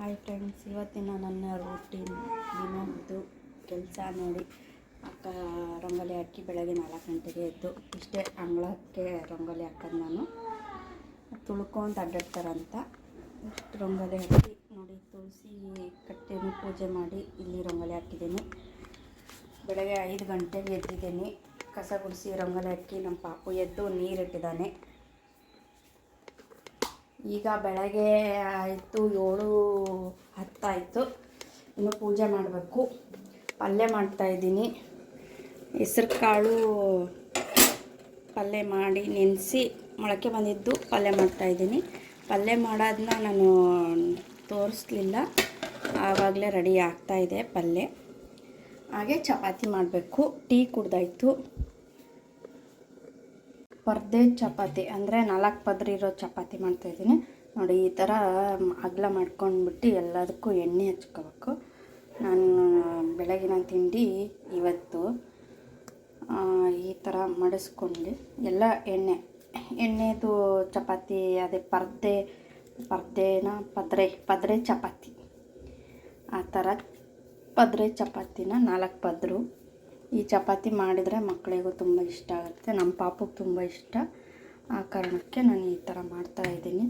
Hi friends, ಇವತ್ತಿನ ನನ್ನ routine ದಿನದ್ದು ಕೆಲಸ ನೋಡಿ. ಅಕ್ಕ ರಂಗೋಲಿ ಹಾಕಿ ಬೆಳಗ್ಗೆ 4 ಗಂಟೆಗೆ ಎದ್ದು ಇಷ್ಟೇ ಅಂಗಳಕ್ಕೆ ರಂಗೋಲಿ ಹಾಕೋದು. ನಾನು ತುಳ್ಕೊಂಡು ಅಡ್ಡಾಡ್ತಾರಂತ ಇಷ್ಟು ರಂಗೋಲಿ ಹಾಕಿ ನೋಡಿ. ತುಳಸಿ ಕಟ್ಟೆನೂ ಪೂಜೆ ಮಾಡಿ ಇಲ್ಲಿ ರಂಗೋಲಿ ಹಾಕಿದ್ದೀನಿ. ಬೆಳಗ್ಗೆ 5 ಗಂಟೆಗೆ ಎದ್ದಿದ್ದೀನಿ. ಕಸ ಗುಡಿಸಿ ರಂಗೋಲಿ ಹಾಕಿ ನಮ್ಮ ಪಾಪು ಎದ್ದು ನೀರಿಟ್ಟಿದ್ದಾನೆ. ಈಗ ಬೆಳಗ್ಗೆ ಆಯಿತು 7:10 ಆಯಿತು. ಇನ್ನು ಪೂಜೆ ಮಾಡಬೇಕು. ಪಲ್ಯ ಮಾಡ್ತಾಯಿದ್ದೀನಿ. ಹೆಸ್ರು ಕಾಳು ಪಲ್ಯ ಮಾಡಿ ನೆನೆಸಿ ಮೊಳಕೆ ಬಂದಿದ್ದು ಪಲ್ಯ ಮಾಡ್ತಾಯಿದ್ದೀನಿ. ಪಲ್ಯ ಮಾಡೋದನ್ನ ನಾನು ತೋರಿಸ್ಲಿಲ್ಲ, ಆವಾಗಲೇ ರೆಡಿ ಆಗ್ತಾಯಿದೆ ಪಲ್ಯ. ಹಾಗೆ ಚಪಾತಿ ಮಾಡಬೇಕು. ಟೀ ಕುಡ್ದಾಯಿತು. ಪರ್ದೆ ಚಪಾತಿ ಅಂದರೆ 4 ಪದ್ರ ಇರೋ ಚಪಾತಿ ಮಾಡ್ತಾಯಿದ್ದೀನಿ ನೋಡಿ. ಈ ಥರ ಅಗಲ ಮಾಡ್ಕೊಂಡ್ಬಿಟ್ಟು ಎಲ್ಲದಕ್ಕೂ ಎಣ್ಣೆ ಹಚ್ಕೋಬೇಕು. ನಾನು ಬೆಳಗಿನ ತಿಂಡಿ ಇವತ್ತು ಈ ಥರ ಮಡಿಸ್ಕೊಂಡು ಎಲ್ಲ ಎಣ್ಣೆದು ಚಪಾತಿ, ಅದೇ ಪದ್ರೆ ಚಪಾತಿ, ಆ ಥರ ಪದ್ರೆ ಚಪಾತಿನ 4 ಪದ್ರು. ಈ ಚಪಾತಿ ಮಾಡಿದರೆ ಮಕ್ಕಳಿಗೂ ತುಂಬ ಇಷ್ಟ ಆಗುತ್ತೆ. ನಮ್ಮ ಪಾಪುಗೆ ತುಂಬ ಇಷ್ಟ. ಆ ಕಾರಣಕ್ಕೆ ನಾನು ಈ ಥರ ಮಾಡ್ತಾಯಿದ್ದೀನಿ.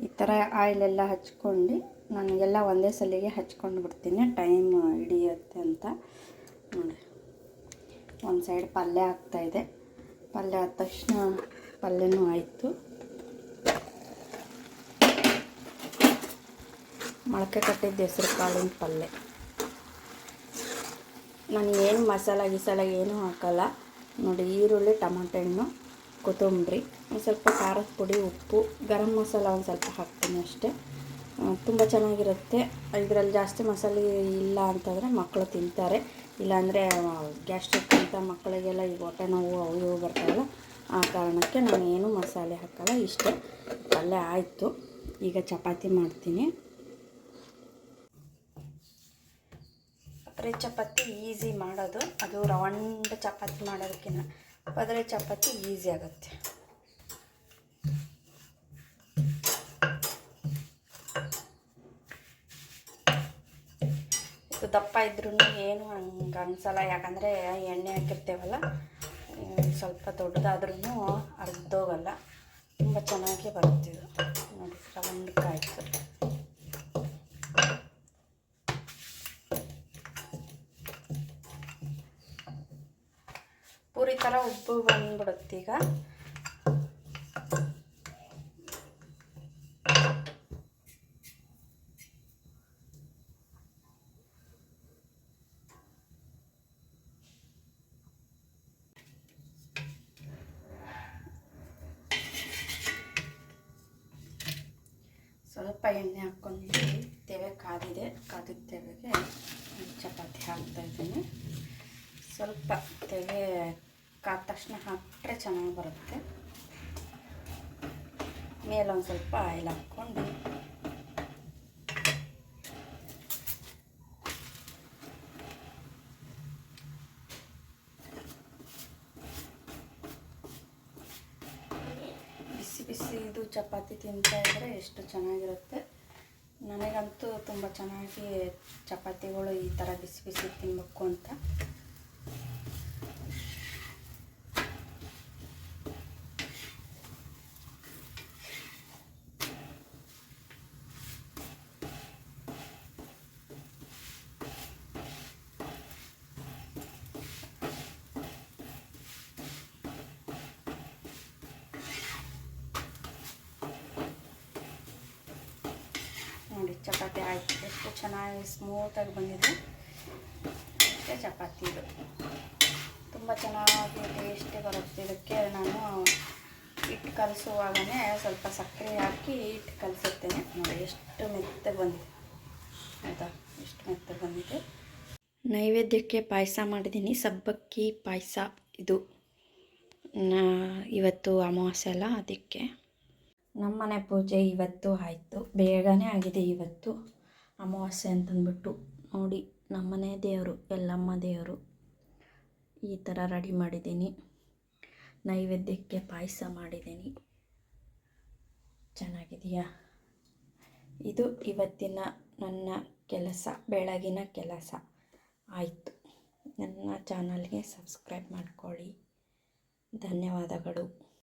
ಈ ಥರ ಆಯಿಲೆಲ್ಲ ಹಚ್ಕೊಂಡು ನಾನು ಎಲ್ಲ ಒಂದೇ ಸಲಿಗೆ ಹಚ್ಕೊಂಡು ಬಿಡ್ತೀನಿ, ಟೈಮ್ ಹಿಡಿಯುತ್ತೆ ಅಂತ ನೋಡಿ. ಒಂದು ಸೈಡ್ ಪಲ್ಯ ಆಗ್ತಾಯಿದೆ. ಪಲ್ಯ ಆದ ತಕ್ಷಣ ಪಲ್ಯನೂ ಆಯಿತು. ಮೊಳಕೆ ಕಟ್ಟಿದ್ದ ಹೆಸ್ರು ಕಾಳಿನ ಪಲ್ಯ. ನಾನು ಏನು ಮಸಾಲ ಏನೂ ಹಾಕಲ್ಲ ನೋಡಿ. ಈರುಳ್ಳಿ, ಟೊಮಾಟೊ ಹಣ್ಣು, ಕೊತ್ತಂಬರಿ, ಒಂದು ಸ್ವಲ್ಪ ಖಾರದ ಪುಡಿ, ಉಪ್ಪು, ಗರಂ ಮಸಾಲ ಒಂದು ಸ್ವಲ್ಪ ಹಾಕ್ತೀನಿ ಅಷ್ಟೇ. ತುಂಬ ಚೆನ್ನಾಗಿರುತ್ತೆ. ಇದರಲ್ಲಿ ಜಾಸ್ತಿ ಮಸಾಲೆ ಇಲ್ಲ ಅಂತಂದರೆ ಮಕ್ಕಳು ತಿಂತಾರೆ. ಇಲ್ಲಾಂದರೆ ಗ್ಯಾಸ್ಟ್ರಿಕ್ ಅಂತ ಮಕ್ಕಳಿಗೆಲ್ಲ ಈಗ ಹೊಟ್ಟೆ ನೋವು ಅವು ಇವು ಬರ್ತಾವಲ್ಲ, ಆ ಕಾರಣಕ್ಕೆ ನಾನು ಏನೂ ಮಸಾಲೆ ಹಾಕಲ್ಲ. ಇಷ್ಟೇ. ಪಲ್ಯ ಆಯಿತು. ಈಗ ಚಪಾತಿ ಮಾಡ್ತೀನಿ. ಪದ್ರೆ ಚಪಾತಿ ಈಸಿ ಮಾಡೋದು. ಅದು ರೌಂಡ್ ಚಪಾತಿ ಮಾಡೋದಕ್ಕಿಂತ ಪದ್ರೆ ಚಪಾತಿ ಈಸಿ ಆಗುತ್ತೆ. ಇದು ದಪ್ಪ ಇದ್ರೂ ಏನು ಹಂಗೆ ಅನಿಸಲ್ಲ, ಯಾಕಂದರೆ ಎಣ್ಣೆ ಹಾಕಿರ್ತೇವಲ್ಲ. ಸ್ವಲ್ಪ ದೊಡ್ಡದಾದ್ರೂ ಅರ್ಧೋಗಲ್ಲ. ತುಂಬ ಚೆನ್ನಾಗಿ ಬರುತ್ತಿದ್ದು ನೋಡಿ. ರೌಂಡಕ್ಕಾಯ್ತು. ಪೂರಿ ಥರ ಉಬ್ಬು ಬಂದ್ಬಿಡುತ್ತೀಗ. ಸ್ವಲ್ಪ ಎಣ್ಣೆ ಹಾಕ್ಕೊಂಡು ತೆವೆ ಕಾದಿದೆ. ಕಾದಿದ್ದ ತೆವೆಗೆ ಚಪಾತಿ ಹಾಕ್ತಾಯಿದ್ದೀನಿ. ಸ್ವಲ್ಪ ತೆವೆ ಕಾದ ತಕ್ಷಣ ಹಾಕಿಟ್ರೆ ಚೆನ್ನಾಗಿ ಬರುತ್ತೆ. ಮೇಲೊಂದು ಸ್ವಲ್ಪ ಆಯಿಲ್ ಹಾಕ್ಕೊಂಡು ಬಿಸಿ ಇದು ಚಪಾತಿ ತಿಂತಾಯಿದ್ರೆ ಎಷ್ಟು ಚೆನ್ನಾಗಿರುತ್ತೆ. ನನಗಂತೂ ತುಂಬ ಚೆನ್ನಾಗಿ ಚಪಾತಿಗಳು ಈ ಥರ ಬಿಸಿ ತಿನ್ನಬೇಕು ಅಂತ. ನೋಡಿ, ಚಪಾತಿ ಆಯಿತು. ಎಷ್ಟು ಚೆನ್ನಾಗಿ ಸ್ಮೂತಾಗಿ ಬಂದಿದೆ. ಅಷ್ಟೇ ಚಪಾತಿ. ಇದು ತುಂಬ ಚೆನ್ನಾಗಿ ಟೇಸ್ಟಿ ಬರುತ್ತೆ. ಇದಕ್ಕೆ ನಾನು ಹಿಟ್ಟು ಕಲಸುವಾಗಲೇ ಸ್ವಲ್ಪ ಸಕ್ಕರೆ ಹಾಕಿ ಹಿಟ್ಟು ಕಲಸುತ್ತೇನೆ. ನೋಡಿ ಎಷ್ಟು ಮೆತ್ತಗೆ ಬಂದಿದೆ ಆಯಿತಾ, ಎಷ್ಟು ಮೆತ್ತಗೆ ಬಂದಿದೆ. ನೈವೇದ್ಯಕ್ಕೆ ಪಾಯಸ ಮಾಡಿದ್ದೀನಿ. ಸಬ್ಬಕ್ಕಿ ಪಾಯಸ. ಇದು ಇವತ್ತು ಅಮಾವಾಸ್ಯೆ ಅಲ್ಲ, ಅದಕ್ಕೆ. ನಮ್ಮನೆ ಪೂಜೆ ಇವತ್ತು ಆಯಿತು. ಬೇಗನೆ ಆಗಿದೆ ಇವತ್ತು, ಅಮಾವಾಸ್ಯೆ ಅಂತಂದ್ಬಿಟ್ಟು. ನೋಡಿ, ನಮ್ಮನೆ ದೇವರು ಎಲ್ಲಮ್ಮ ದೇವರು ಈ ಥರ ರೆಡಿ ಮಾಡಿದ್ದೀನಿ. ನೈವೇದ್ಯಕ್ಕೆ ಪಾಯಸ ಮಾಡಿದ್ದೀನಿ. ಚೆನ್ನಾಗಿದೆಯಾ? ಇದು ಇವತ್ತಿನ ನನ್ನ ಕೆಲಸ, ಬೆಳಗಿನ ಕೆಲಸ ಆಯಿತು. ನನ್ನ ಚಾನಲ್ಗೆ ಸಬ್ಸ್ಕ್ರೈಬ್ ಮಾಡ್ಕೊಳ್ಳಿ. ಧನ್ಯವಾದಗಳು.